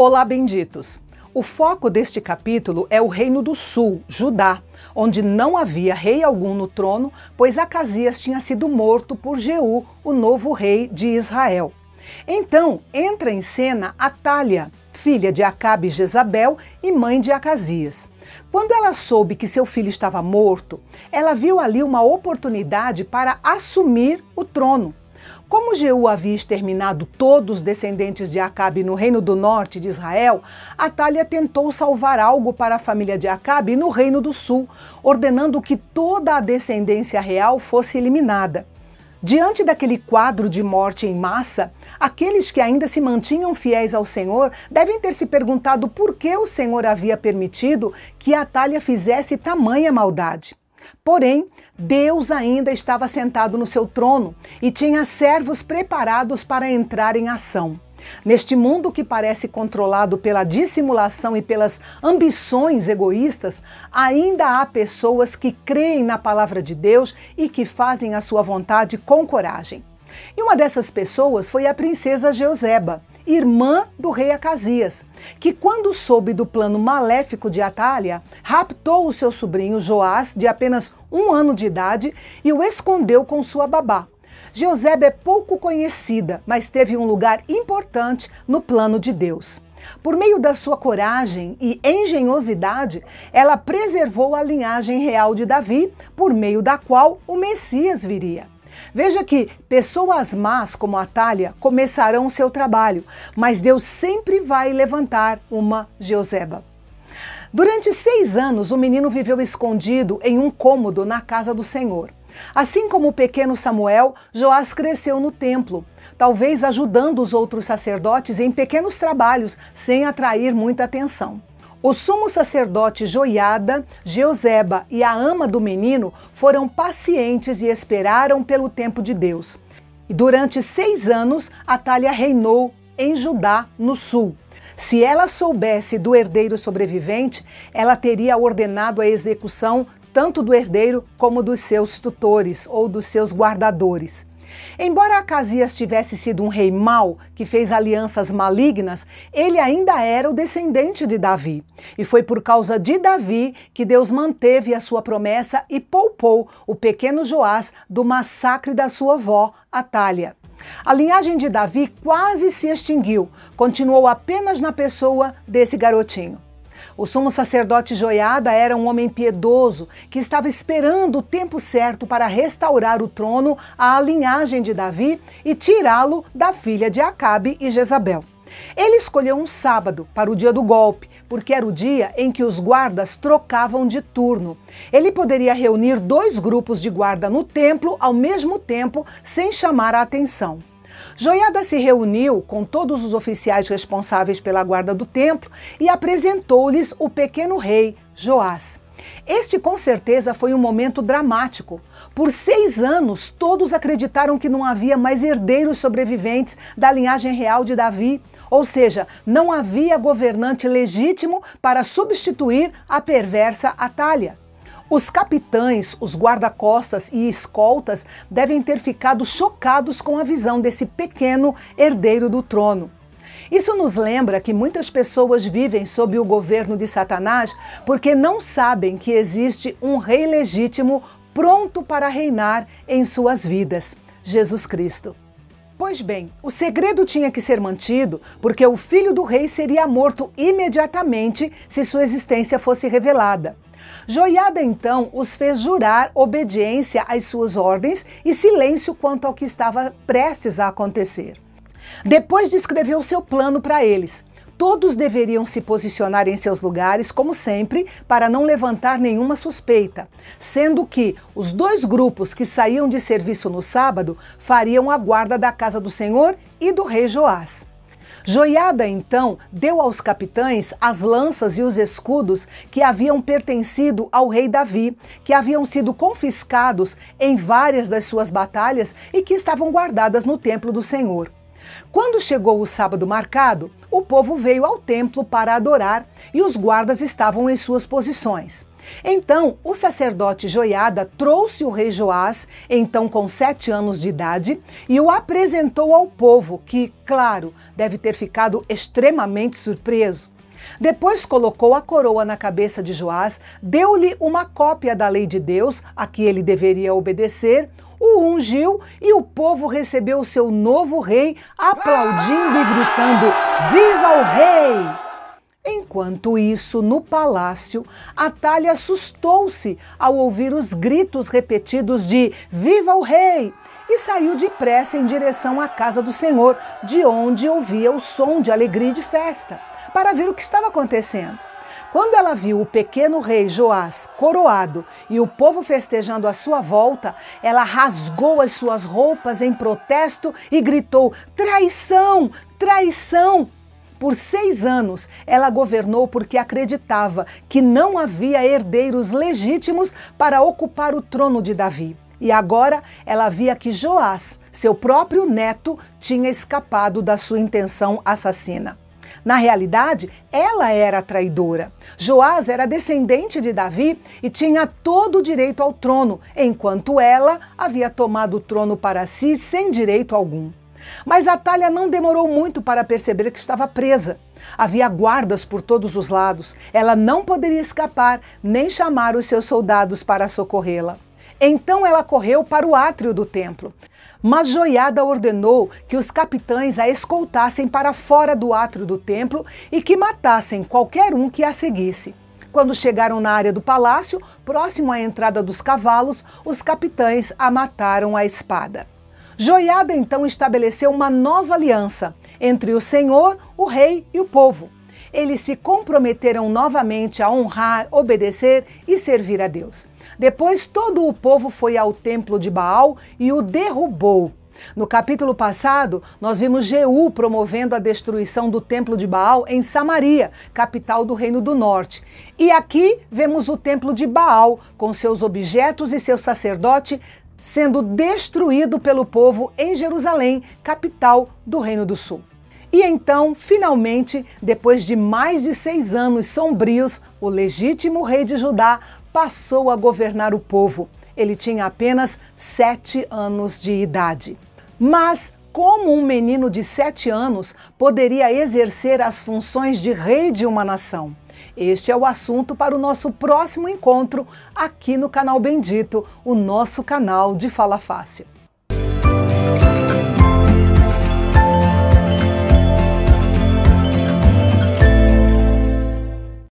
Olá, benditos! O foco deste capítulo é o Reino do Sul, Judá, onde não havia rei algum no trono, pois Acasias tinha sido morto por Jeú, o novo rei de Israel. Então entra em cena Atália, filha de Acabe e Jezabel e mãe de Acasias. Quando ela soube que seu filho estava morto, ela viu ali uma oportunidade para assumir o trono. Como Jeú havia exterminado todos os descendentes de Acabe no reino do norte de Israel, Atália tentou salvar algo para a família de Acabe no reino do sul, ordenando que toda a descendência real fosse eliminada. Diante daquele quadro de morte em massa, aqueles que ainda se mantinham fiéis ao Senhor devem ter se perguntado por que o Senhor havia permitido que Atália fizesse tamanha maldade. Porém, Deus ainda estava sentado no seu trono e tinha servos preparados para entrar em ação. Neste mundo que parece controlado pela dissimulação e pelas ambições egoístas, ainda há pessoas que creem na palavra de Deus e que fazem a sua vontade com coragem. E uma dessas pessoas foi a princesa Jeoseba, irmã do rei Acasias, que quando soube do plano maléfico de Atália, raptou o seu sobrinho Joás, de apenas 1 ano de idade, e o escondeu com sua babá. Jeoseba é pouco conhecida, mas teve um lugar importante no plano de Deus. Por meio da sua coragem e engenhosidade, ela preservou a linhagem real de Davi, por meio da qual o Messias viria. Veja que pessoas más como Atália começarão o seu trabalho, mas Deus sempre vai levantar uma Jeoseba. Durante 6 anos, o menino viveu escondido em um cômodo na casa do Senhor. Assim como o pequeno Samuel, Joás cresceu no templo, talvez ajudando os outros sacerdotes em pequenos trabalhos, sem atrair muita atenção. O sumo sacerdote Joiada, Jeoseba e a ama do menino foram pacientes e esperaram pelo tempo de Deus. E durante 6 anos, Atália reinou em Judá, no sul. Se ela soubesse do herdeiro sobrevivente, ela teria ordenado a execução tanto do herdeiro como dos seus tutores ou dos seus guardadores. Embora Acasias tivesse sido um rei mau, que fez alianças malignas, ele ainda era o descendente de Davi. E foi por causa de Davi que Deus manteve a sua promessa e poupou o pequeno Joás do massacre da sua avó, Atália. A linhagem de Davi quase se extinguiu, continuou apenas na pessoa desse garotinho. O sumo sacerdote Joiada era um homem piedoso que estava esperando o tempo certo para restaurar o trono à linhagem de Davi e tirá-lo da filha de Acabe e Jezabel. Ele escolheu um sábado para o dia do golpe, porque era o dia em que os guardas trocavam de turno. Ele poderia reunir 2 grupos de guarda no templo ao mesmo tempo, sem chamar a atenção. Joiada se reuniu com todos os oficiais responsáveis pela guarda do templo e apresentou-lhes o pequeno rei, Joás. Este com certeza foi um momento dramático. Por 6 anos, todos acreditaram que não havia mais herdeiros sobreviventes da linhagem real de Davi, ou seja, não havia governante legítimo para substituir a perversa Atália. Os capitães, os guarda-costas e escoltas devem ter ficado chocados com a visão desse pequeno herdeiro do trono. Isso nos lembra que muitas pessoas vivem sob o governo de Satanás porque não sabem que existe um rei legítimo pronto para reinar em suas vidas, Jesus Cristo. Pois bem, o segredo tinha que ser mantido porque o filho do rei seria morto imediatamente se sua existência fosse revelada. Joiada então os fez jurar obediência às suas ordens e silêncio quanto ao que estava prestes a acontecer. Depois descreveu seu plano para eles. Todos deveriam se posicionar em seus lugares, como sempre, para não levantar nenhuma suspeita, sendo que os 2 grupos que saíam de serviço no sábado fariam a guarda da casa do Senhor e do rei Joás. Joiada, então, deu aos capitães as lanças e os escudos que haviam pertencido ao rei Davi, que haviam sido confiscados em várias das suas batalhas e que estavam guardadas no templo do Senhor. Quando chegou o sábado marcado, o povo veio ao templo para adorar e os guardas estavam em suas posições. Então o sacerdote Joiada trouxe o rei Joás, então com 7 anos de idade, e o apresentou ao povo, que, claro, deve ter ficado extremamente surpreso. Depois colocou a coroa na cabeça de Joás, deu-lhe uma cópia da lei de Deus, a que ele deveria obedecer, o ungiu e o povo recebeu o seu novo rei, aplaudindo e gritando: "Viva o rei!" Enquanto isso, no palácio, Atalha assustou-se ao ouvir os gritos repetidos de "Viva o rei!" e saiu depressa em direção à casa do Senhor, de onde ouvia o som de alegria e de festa, para ver o que estava acontecendo. Quando ela viu o pequeno rei Joás coroado e o povo festejando à sua volta, ela rasgou as suas roupas em protesto e gritou: "Traição! Traição!" Por 6 anos, ela governou porque acreditava que não havia herdeiros legítimos para ocupar o trono de Davi. E agora ela via que Joás, seu próprio neto, tinha escapado da sua intenção assassina. Na realidade, ela era a traidora. Joás era descendente de Davi e tinha todo o direito ao trono, enquanto ela havia tomado o trono para si sem direito algum. Mas Atalha não demorou muito para perceber que estava presa. Havia guardas por todos os lados. Ela não poderia escapar, nem chamar os seus soldados para socorrê-la. Então ela correu para o átrio do templo. Mas Joiada ordenou que os capitães a escoltassem para fora do átrio do templo e que matassem qualquer um que a seguisse. Quando chegaram na área do palácio, próximo à entrada dos cavalos, os capitães a mataram à espada. Joiada então estabeleceu uma nova aliança entre o Senhor, o rei e o povo. Eles se comprometeram novamente a honrar, obedecer e servir a Deus. Depois todo o povo foi ao templo de Baal e o derrubou. No capítulo passado, nós vimos Jeú promovendo a destruição do templo de Baal em Samaria, capital do Reino do Norte. E aqui vemos o templo de Baal, com seus objetos e seu sacerdote, sendo destruído pelo povo em Jerusalém, capital do Reino do Sul. E então, finalmente, depois de mais de 6 anos sombrios, o legítimo rei de Judá passou a governar o povo. Ele tinha apenas 7 anos de idade. Mas como um menino de 7 anos poderia exercer as funções de rei de uma nação? Este é o assunto para o nosso próximo encontro aqui no canal Bendito, o nosso canal de Fala Fácil.